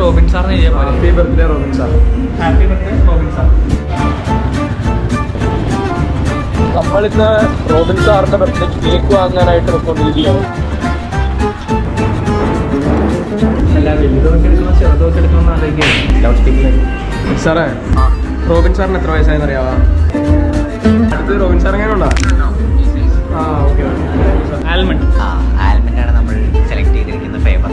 Robin സാറിന് എഴുതിയ പോലെ. Happy birthday Robin sir. Happy birthday Robin sir. നമ്മളിന്ന് റോബിൻ സാറിന്റെ ബർത്ത്ഡേ കേക്ക് വാങ്ങാനായിട്ട് പോയിക്കൊണ്ടിരിക്കുകയാണ്. എല്ലാ വലുതൊക്കെ എടുക്കണം ചെറുതൊക്കെ എടുക്കണം ആലോചിക്കുകയാണ്. ലൗഡ് സ്പീക്കറിൽ സാറേ, റോബിൻ സാറിന് എത്ര വയസ്സായെന്ന് അറിയാവാ? അടുത്ത് റോബിൻ സാർ എങ്ങനെ ഉണ്ടോ? ആ ഓക്കെ. ആൽമണ്ട്. ആൽമണ്ട് ആണ് നമ്മൾ സെലക്ട് ചെയ്തിരിക്കുന്ന ഫ്ലേവർ.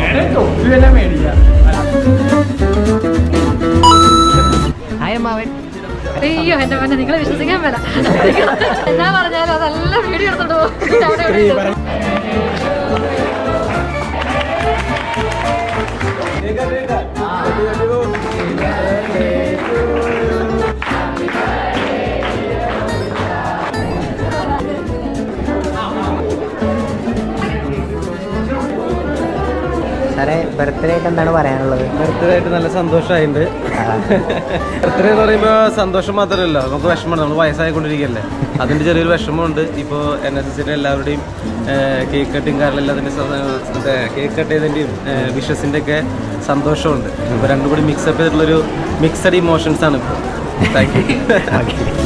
കാശ് തൊപ്പി വല്ല മേടിക്കാം. അയ്യോ എന്റെ മോനെ നിങ്ങളെ വിശ്വസിക്കാൻ പറ്റില്ല. എന്നാ പറഞ്ഞാലും അതെല്ലാം വീഡിയോ എടുത്തോണ്ട് പോകും. സാറേ, ബർത്ത്ഡേ ആയിട്ട് എന്താണ് പറയാനുള്ളത്? ബർത്ത്ഡേ ആയിട്ട് നല്ല സന്തോഷമായിട്ടുണ്ട്. ബർത്ത്ഡേ എന്ന് പറയുമ്പോൾ സന്തോഷം മാത്രമല്ല, നമുക്ക് വിഷമമാണ്. നമ്മൾ വയസ്സായിക്കൊണ്ടിരിക്കുകയല്ലേ, അതിൻ്റെ ചെറിയൊരു വിഷമമുണ്ട്. ഇപ്പോൾ NSSന്റെ എല്ലാവരുടെയും കേക്ക് കട്ടിങ് കാറിലെല്ലാത്തിൻ്റെ കേക്ക് കട്ട് ചെയ്തതിൻ്റെയും വിഷസിൻ്റെ ഒക്കെ സന്തോഷമുണ്ട്. ഇപ്പോൾ രണ്ടും കൂടി മിക്സപ്പ് ചെയ്തിട്ടുള്ളൊരു മിക്സഡ് ഇമോഷൻസാണ് ഇപ്പോൾ. Thank you.